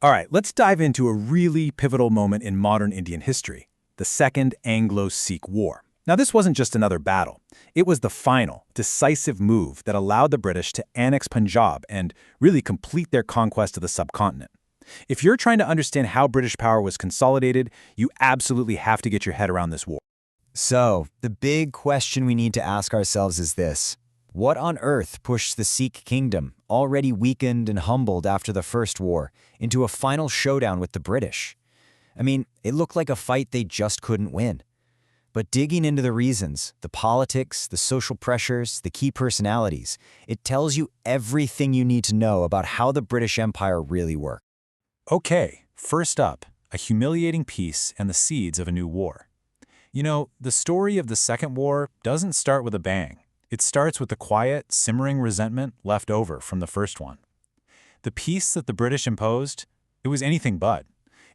All right, let's dive into a really pivotal moment in modern Indian history, the Second Anglo-Sikh War. Now, this wasn't just another battle. It was the final, decisive move that allowed the British to annex Punjab and really complete their conquest of the subcontinent. If you're trying to understand how British power was consolidated, you absolutely have to get your head around this war. So, the big question we need to ask ourselves is this. What on earth pushed the Sikh kingdom, already weakened and humbled after the First War, into a final showdown with the British? I mean, it looked like a fight they just couldn't win. But digging into the reasons, the politics, the social pressures, the key personalities, it tells you everything you need to know about how the British Empire really worked. Okay, first up, a humiliating peace and the seeds of a new war. You know, the story of the Second War doesn't start with a bang. It starts with the quiet, simmering resentment left over from the first one. The peace that the British imposed, it was anything but.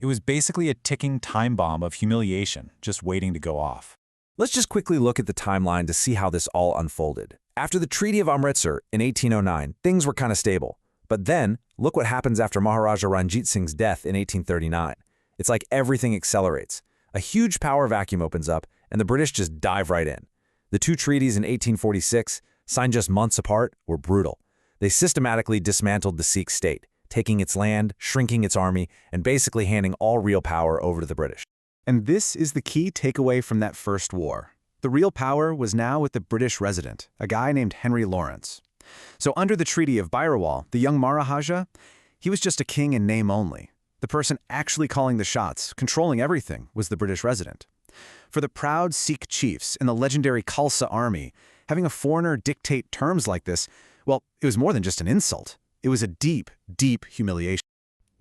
It was basically a ticking time bomb of humiliation just waiting to go off. Let's just quickly look at the timeline to see how this all unfolded. After the Treaty of Amritsar in 1809, things were kind of stable. But then, look what happens after Maharaja Ranjit Singh's death in 1839. It's like everything accelerates. A huge power vacuum opens up, and the British just dive right in. The two treaties in 1846, signed just months apart, were brutal. They systematically dismantled the Sikh state, taking its land, shrinking its army, and basically handing all real power over to the British. And this is the key takeaway from that first war. The real power was now with the British resident, a guy named Henry Lawrence. So under the Treaty of Amritsar, the young Maharaja, he was just a king in name only. The person actually calling the shots, controlling everything, was the British resident. For the proud Sikh chiefs in the legendary Khalsa army, having a foreigner dictate terms like this, well, it was more than just an insult. It was a deep, deep humiliation.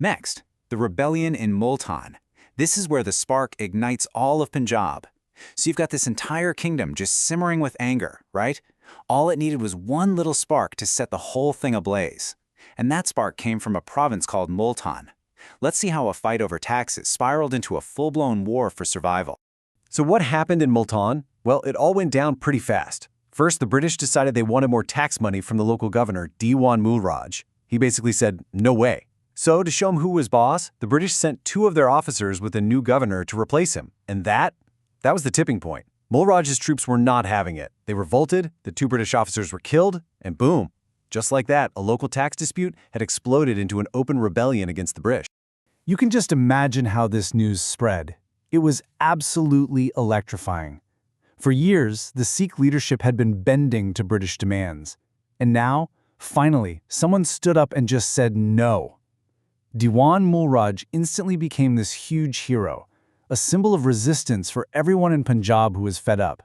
Next, the rebellion in Multan. This is where the spark ignites all of Punjab. So you've got this entire kingdom just simmering with anger, right? All it needed was one little spark to set the whole thing ablaze. And that spark came from a province called Multan. Let's see how a fight over taxes spiraled into a full-blown war for survival. So what happened in Multan? Well, it all went down pretty fast. First, the British decided they wanted more tax money from the local governor, Governor Mulraj. He basically said, no way. So to show him who was boss, the British sent two of their officers with a new governor to replace him. And that was the tipping point. Mulraj's troops were not having it. They revolted, the two British officers were killed, and boom. Just like that, a local tax dispute had exploded into an open rebellion against the British. You can just imagine how this news spread. It was absolutely electrifying. For years, the Sikh leadership had been bending to British demands. And now, finally, someone stood up and just said no. Governor Mulraj instantly became this huge hero, a symbol of resistance for everyone in Punjab who was fed up.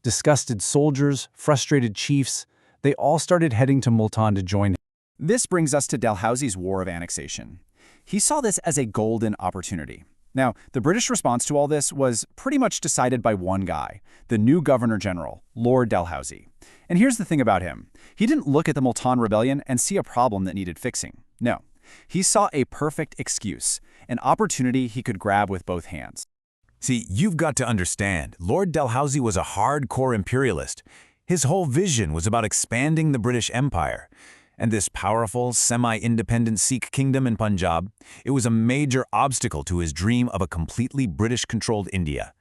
Disgusted soldiers, frustrated chiefs, they all started heading to Multan to join him. This brings us to Dalhousie's War of Annexation. He saw this as a golden opportunity. Now, the British response to all this was pretty much decided by one guy, the new Governor-General, Lord Dalhousie. And here's the thing about him. He didn't look at the Multan Rebellion and see a problem that needed fixing. No. He saw a perfect excuse, an opportunity he could grab with both hands. See, you've got to understand, Lord Dalhousie was a hardcore imperialist. His whole vision was about expanding the British Empire. And this powerful, semi-independent Sikh kingdom in Punjab, it was a major obstacle to his dream of a completely British-controlled India.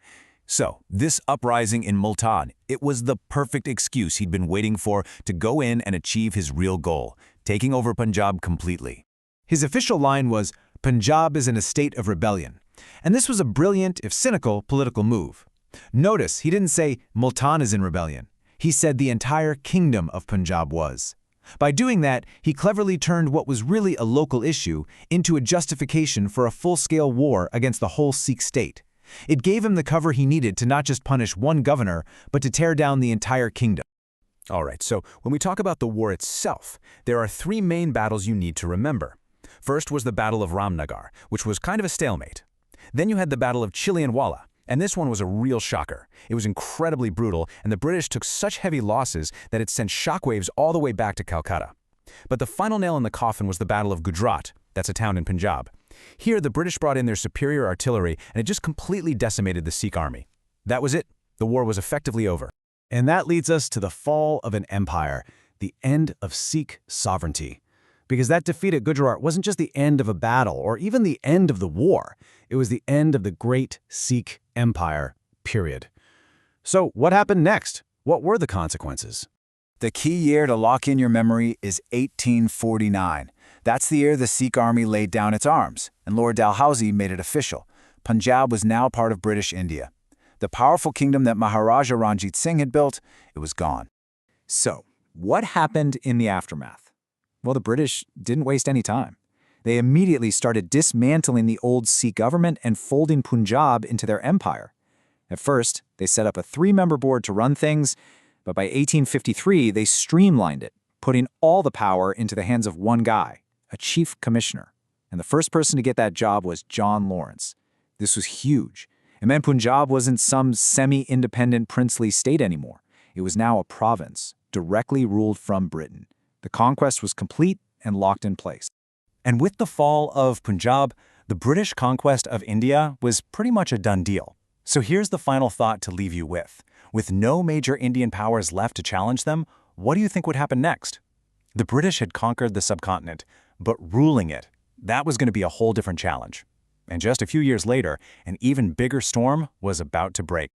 So, this uprising in Multan, it was the perfect excuse he'd been waiting for to go in and achieve his real goal, taking over Punjab completely. His official line was, "Punjab is in a state of rebellion." And this was a brilliant, if cynical, political move. Notice, he didn't say, Multan is in rebellion. He said the entire kingdom of Punjab was. By doing that, he cleverly turned what was really a local issue into a justification for a full-scale war against the whole Sikh state. It gave him the cover he needed to not just punish one governor, but to tear down the entire kingdom. All right, so when we talk about the war itself, there are three main battles you need to remember. First was the Battle of Ramnagar, which was kind of a stalemate. Then you had the Battle of Chilianwala, and this one was a real shocker. It was incredibly brutal, and the British took such heavy losses that it sent shockwaves all the way back to Calcutta. But the final nail in the coffin was the Battle of Gujarat, that's a town in Punjab. Here, the British brought in their superior artillery, and it just completely decimated the Sikh army. That was it. The war was effectively over. And that leads us to the fall of an empire, the end of Sikh sovereignty. because that defeat at Gujarat wasn't just the end of a battle or even the end of the war. It was the end of the great Sikh Empire, period. So what happened next? What were the consequences? The key year to lock in your memory is 1849. That's the year the Sikh army laid down its arms, and Lord Dalhousie made it official. Punjab was now part of British India. The powerful kingdom that Maharaja Ranjit Singh had built, it was gone. So, what happened in the aftermath? Well, the British didn't waste any time. They immediately started dismantling the old Sikh government and folding Punjab into their empire. At first, they set up a 3-member board to run things, but by 1853, they streamlined it, putting all the power into the hands of one guy, a chief commissioner. And the first person to get that job was John Lawrence. This was huge. It meant Punjab wasn't some semi-independent princely state anymore. It was now a province, directly ruled from Britain. The conquest was complete and locked in place. And with the fall of Punjab, the British conquest of India was pretty much a done deal. So here's the final thought to leave you with. With no major Indian powers left to challenge them, what do you think would happen next? The British had conquered the subcontinent, but ruling it, that was going to be a whole different challenge. And just a few years later, an even bigger storm was about to break.